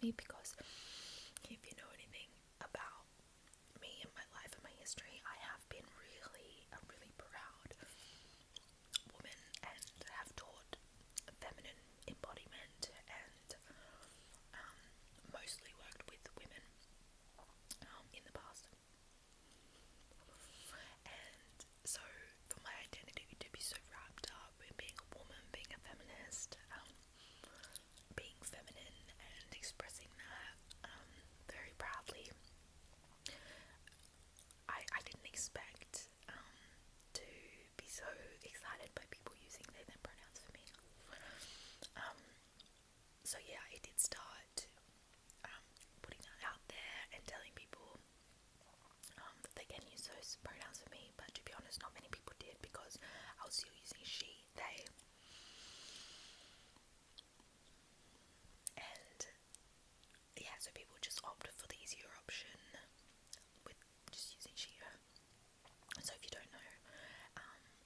me, because if you know anything about me and my life and my history, I have been a really proud woman and have taught feminine embodiment and mostly worked with women in the past. And so for my identity to be so wrapped up in being a woman, being a feminist, being feminine and expressing that very proudly, I didn't expect to be so excited by people using they them pronouns for me. So yeah, I did start putting that out there and telling people that they can use those pronouns for me, but to be honest, not many people did, because I was still using she, they, and yeah, so people just opted for the easier option with just using she, her. So if you don't know,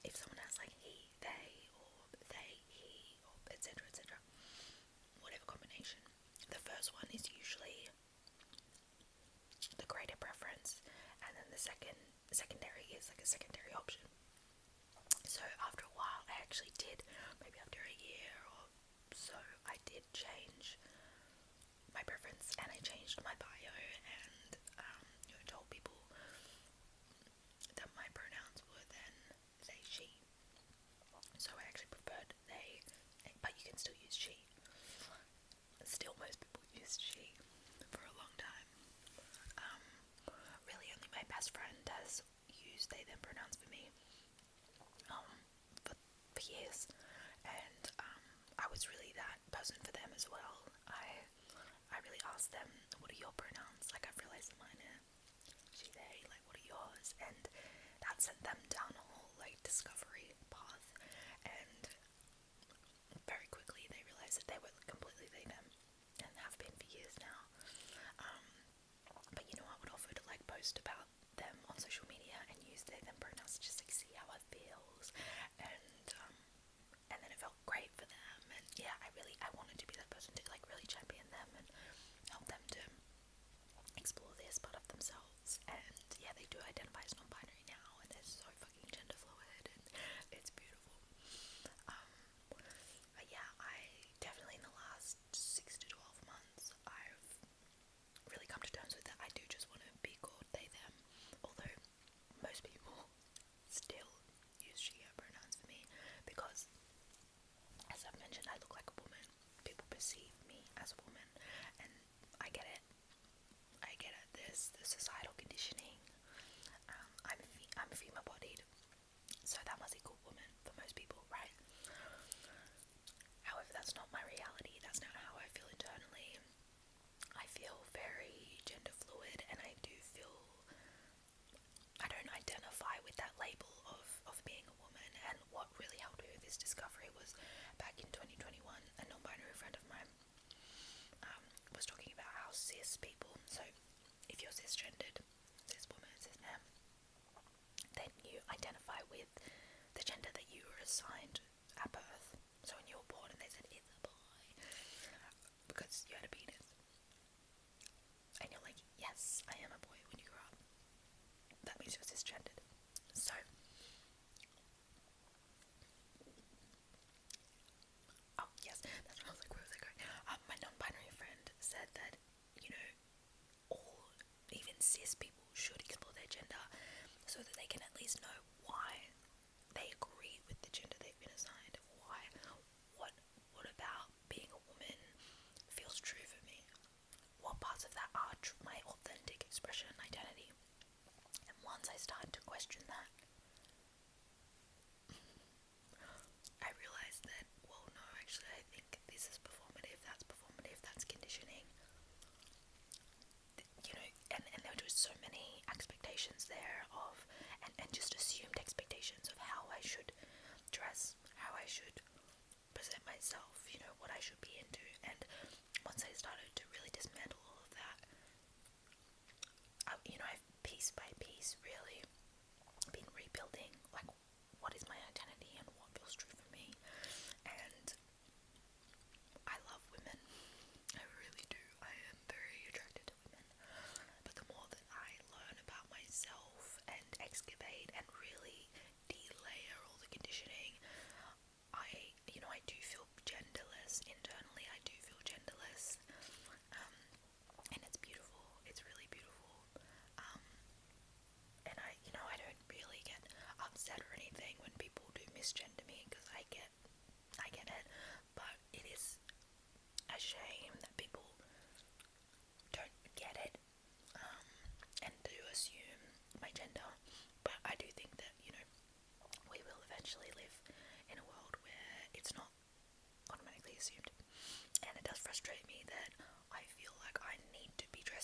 if someone has like he, they, or they, he, or etc, whatever combination, the first one is usually the greater preference, and then the secondary is like a secondary option. So after a while, I actually did, maybe after a year or so, I did change my preference, and I changed my bio, and told people that my pronouns were then they, she. So I actually preferred they, but you can still use she. Still, most people used she for a long time. Really, only my best friend has used they them pronouns for me for years, and I was really that person for them as well. I really asked them, what are your pronouns? Like, I've realised mine are she, they, like, what are yours? And that sent them down a whole, like, discovery path, and very quickly they realised that they were completely they, them, and have been for years now. But you know, I would offer to, like, post about them on social media and use they, them pronouns to just, like, see how it feels, and then it felt great for them, and yeah, I wanted to be that person to, like, really champion them and help them to explore this part of themselves. And yeah, they do identify as non-binary now, and they're so fucking gender fluid, and it's beautiful. But yeah, I definitely, in the last 6 to 12 months, I've really come to terms with that. I do just want to be called they, them, although most people still use she, her pronouns for me, because as I've mentioned, I look like a woman. People perceive me as a woman, and I get it. There's the societal conditioning. I'm female-bodied, so that must equal woman for most people, right? However, that's not my reality. That's not how I feel internally. I feel very gender fluid, and I don't identify with that label of being a woman. And what really helped me with this discovery was back in 2021, a non-binary friend of mine was talking about how cis people, so if you're cisgendered, cis woman, cis man, then you identify with the gender that you were assigned at birth. So when you were born and they said it's a boy, because you had a penis, and you're like, yes, I am a boy when you grow up, that means you're cisgendered. So oh yes, that's what I was like, where was I going? My non-binary friend said that, you know, all, even cis people should explore their gender, so that they can at least know why they agree with the gender they've been assigned. Why, what about being a woman feels true for me? What parts of that are my authentic expression and identity? And once I started to question that, I realized that, well, no, actually, I think this is performative, that's conditioning. You know, and there were just so many expectations there of, and just assumed expectations of how I should dress, how I should present myself, you know, what I should be into. And once I started to really dismantle all of that, I've piece by piece really been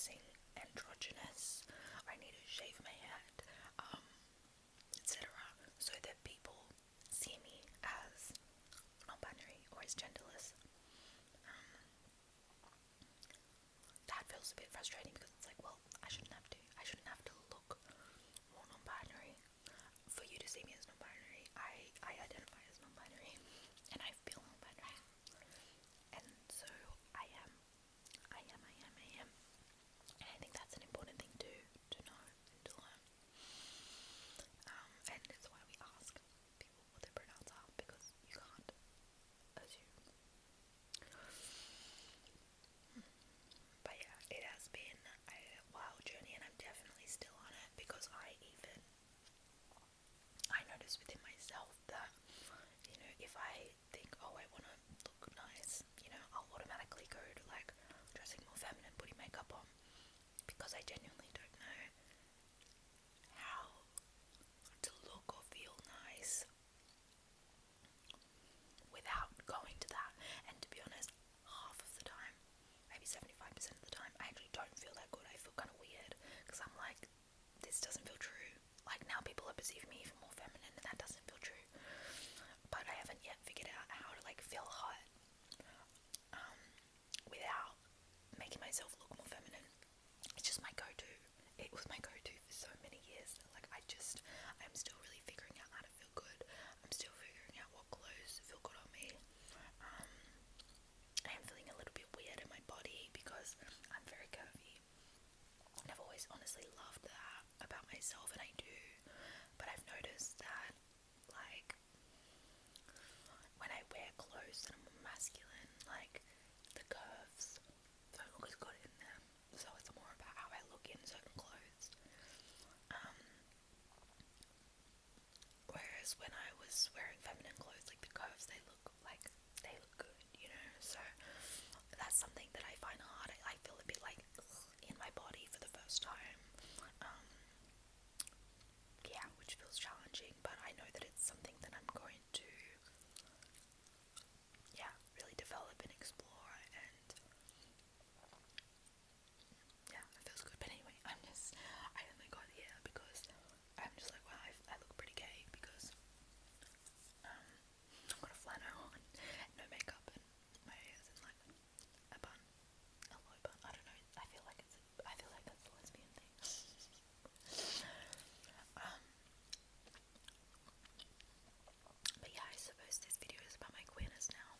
dressing androgynous, I need to shave my head, etc. So that people see me as non-binary or as genderless. That feels a bit frustrating because it's like, well, I shouldn't have to. I shouldn't have to look more non-binary for you to see me as non-binary. I identify as non-binary, and I feel non-binary, and so I am, and I think that's an important thing to know and to learn. And it's why we ask people what their pronouns are, because you can't assume. But yeah, it has been a wild journey, and I'm definitely still on it, because I notice within myself that, you know, if I think, oh, I want to look nice, you know, I'll automatically go to like dressing more feminine, putting makeup on, because I genuinely don't know how to look or feel nice without going to that. And to be honest, half of the time, maybe 75% of the time, I actually don't feel that good. I feel kind of weird, because I'm like, this doesn't feel true. Like, now people are perceiving me even more feminine, and that doesn't feel true. But I haven't yet figured out how to like feel hot without making myself look more feminine. It's just my go-to. It was my go-to for so many years. Like, I'm still really figuring out how to feel good. I'm still figuring out what clothes feel good on me. I am feeling a little bit weird in my body because I'm very curvy. And I've always honestly loved that about myself, and I do. But I've noticed that, like, when I wear clothes that are more masculine, like, the curves don't look as good in them. So it's more about how I look in certain clothes. Whereas when I was wearing feminine clothes, like, the curves, they look good, you know. So that's something that I find hard. I feel a bit like in my body for the first time. Yeah, which feels challenging, but I know that it's something that I'm going to, yeah, really develop and explore, and yeah, it feels good. But anyway, I only got here because I'm just like, wow, I look pretty gay, because I've got a flannel on, no makeup, and my hair's in like a bun, a low bun. I don't know. I feel like that's a lesbian thing. But yeah, I suppose this video is about my queerness now.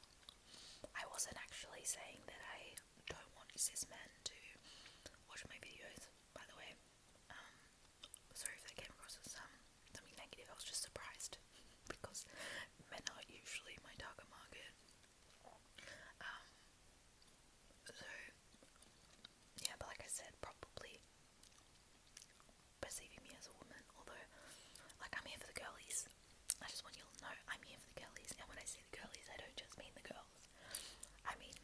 I wasn't actually saying that I don't want cis men to watch my videos, by the way. Sorry if that came across as something negative. I was just surprised because men are usually my target market. So yeah, but like I said, probably perceiving me as a woman, although, like, I'm here for the girlies. I just want you to know I'm here for the girlies, and when I say the girlies, I don't just mean the girls. I mean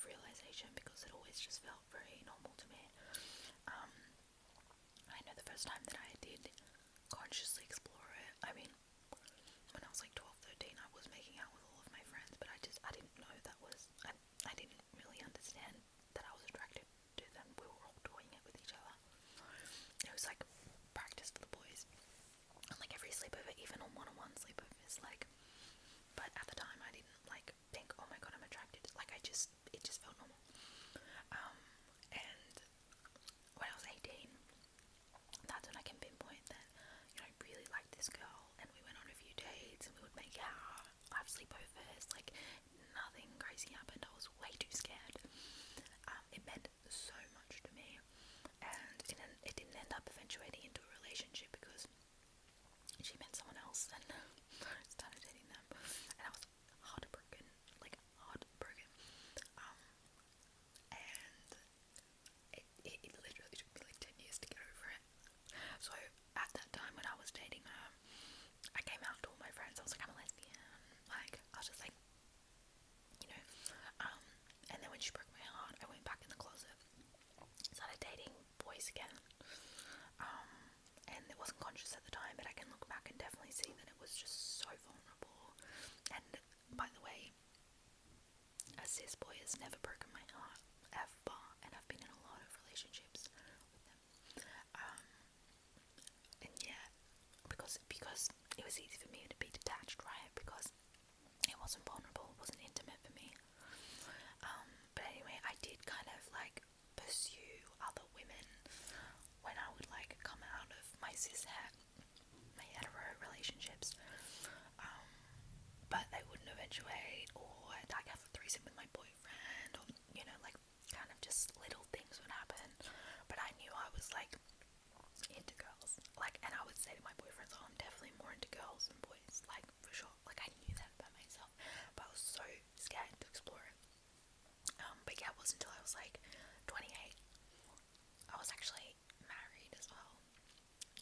realization because it always just felt very normal to me. I know the first time that I did consciously explore it, I mean, when I was like 12, 13, I was making out with all of my friends, but I didn't know that was, I didn't really understand that I was attracted to them. We were all doing it with each other. It was like practice for the boys. And like every sleepover, even on one-on-one sleepovers, like, but at the time I didn't like think, oh my god, I'm attracted. Like it just felt normal. And when I was 18, that's when I can pinpoint that, you know, I really liked this girl, and we went on a few dates, and we would make out, have sleepovers, like, nothing crazy happened. I was way too scared. It meant so much to me, and it didn't end up eventuating into a relationship because she met someone else, and started dating them, and I was heartbroken, like, heartbroken, and it literally took me like 10 years to get over it. So at that time when I was dating her, I came out to all my friends. I was like, I'm a lesbian. Like, I was just like, you know. And then when she broke my heart, I went back in the closet, started dating boys again. And it wasn't conscious at the time, but I can look back and definitely see that it was just so vulnerable. And by the way, a cis boy has never broken my heart ever, and I've been in a lot of relationships with them. And yeah, because it was easy for me to be detached, right? Because it wasn't vulnerable, it wasn't intimate for me. But anyway, I did kind of like pursue other women when I would like come out of my my hetero relationships. But they wouldn't eventuate, or I'd like have a threesome with my boyfriend, or you know, like kind of just little things would happen. But I knew I was like into girls, like, and I would say to my boyfriends, oh, I'm definitely more into girls than boys, like, for sure. Like, I knew that about myself, but I was so scared to explore it. But yeah, it wasn't until I was like 28, I was actually married as well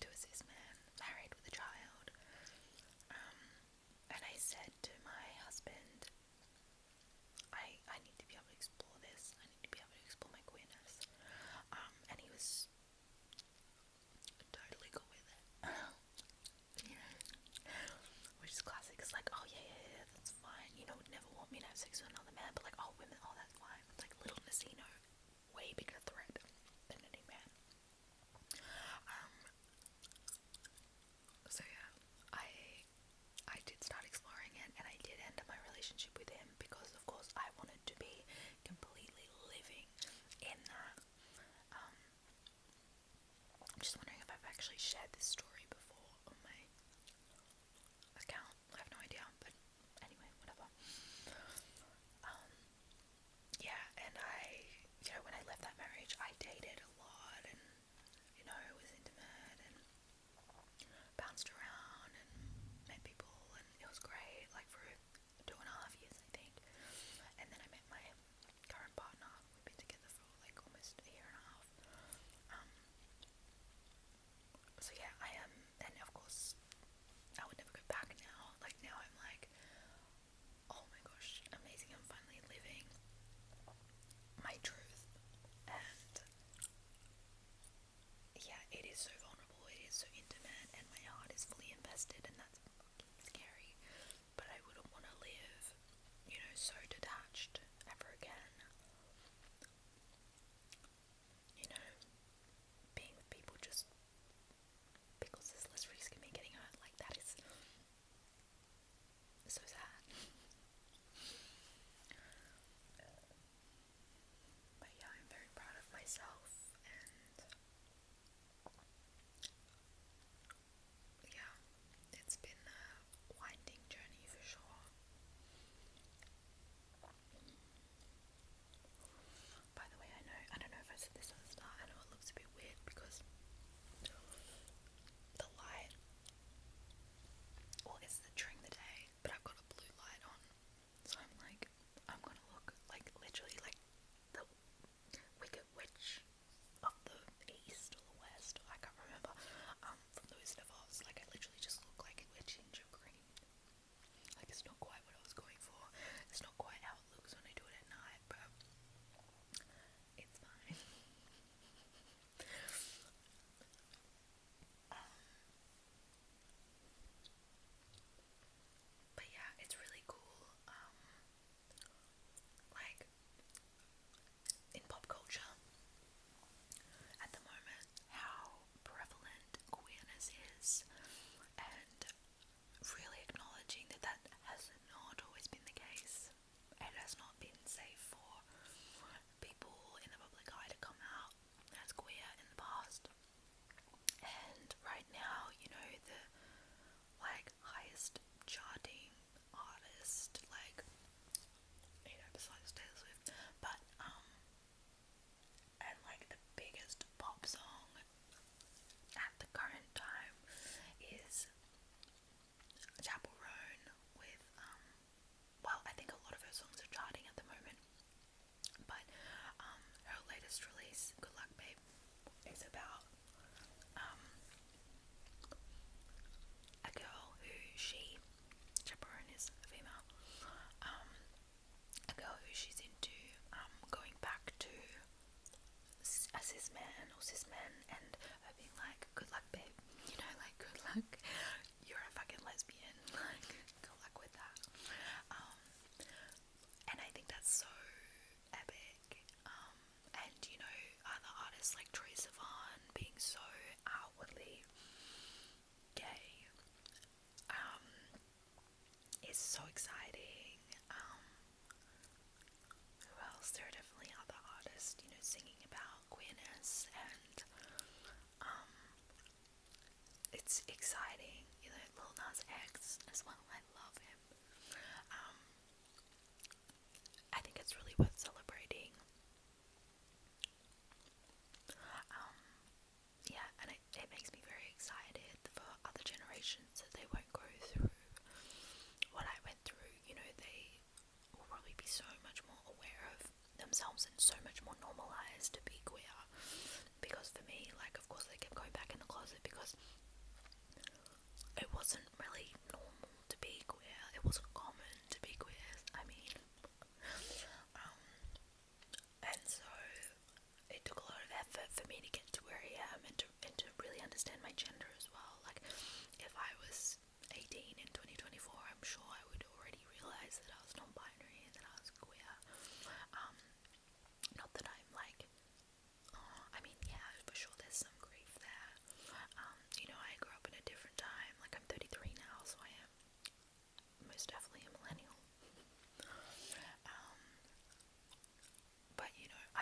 to a cis man, married with a child. And I said to my husband, I need to be able to explore this. I need to be able to explore my queerness. And he was totally cool with it. Yeah. Which is classic. It's like, oh yeah, that's fine. You know, would never want me to have sex with another man, but like, oh, women, oh, that's fine. It's like little Nacino, way bigger threat than any man. So yeah, I did start exploring it, and I did end my relationship with him because, of course, I wanted to be completely living in that. I'm just wondering if I've actually shared this story before on my account. I have no idea, but anyway, whatever. Yeah, and I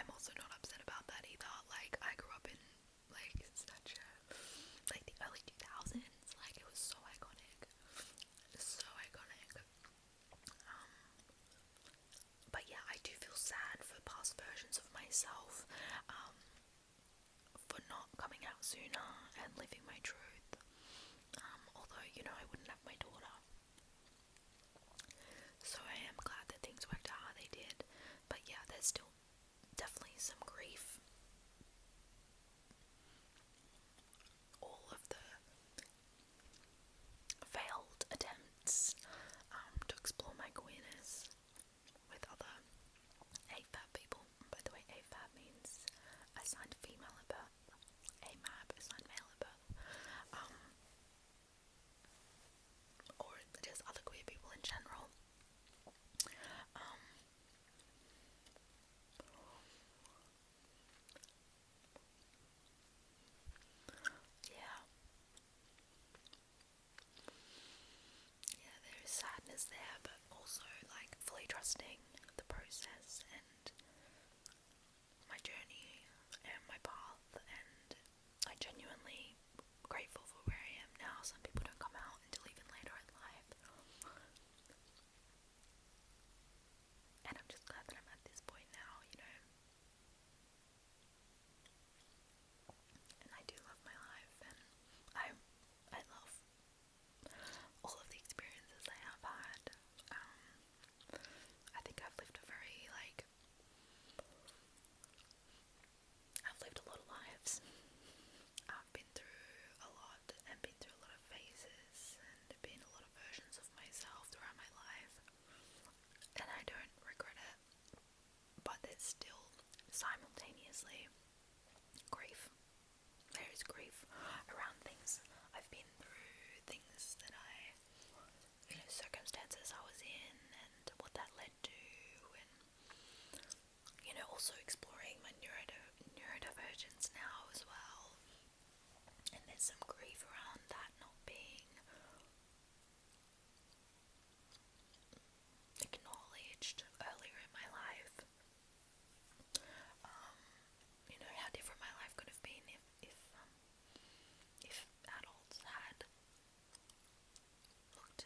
I'm also not upset about that either. Like, I grew up in, like, such a, like, the early 2000s. Like, it was so iconic. So iconic. But yeah, I do feel sad for past versions of myself, for not coming out sooner and living my truth. Although, you know, I wouldn't have my daughter. So I am glad that things worked out how they did. But yeah, there's still definitely some grief. All of the failed attempts to explore my queerness with other AFAB people. By the way, AFAB means assigned female at birth. AMAB, assigned male at birth. Or just other queer people in general. Yeah. Yeah, there is sadness there, but also like fully trusting the process and my journey and my path, and I genuinely grateful for where I am now. Some people don't come out until even later in life, and I'm just glad that I'm at this point now, you know. And I do love my life, and I love all of the experiences I have had. I think I've lived a very I've lived a lot of lives. I've been through a lot and been through a lot of phases and been a lot of versions of myself throughout my life, and I don't regret it. But there's still simultaneously grief. There is grief around things I've been through, things that circumstances I was in and what that led to, and also exploring my neurodivergence now as well. And there's some grief around that not being acknowledged earlier in my life. How different my life could have been if adults had looked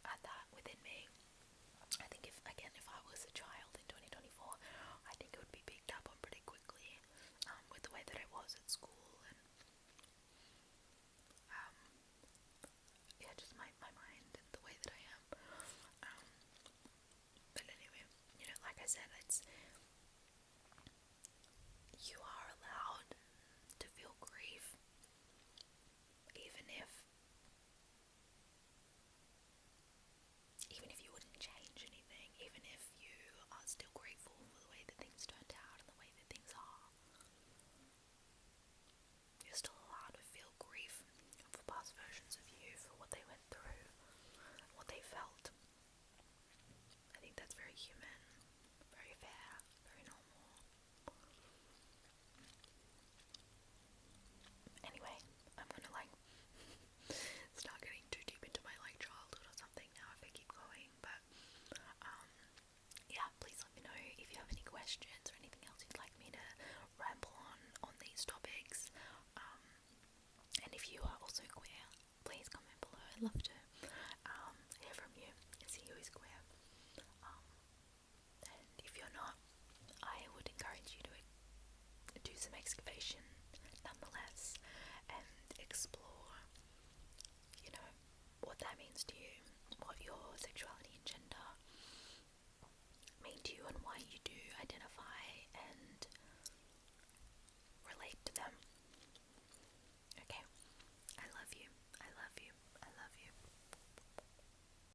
at that within me. I think if I was a child in 2024, I think it would be picked up on pretty quickly, with the way that I was at school, and just my mind and the way that I am. But anyway, like I said,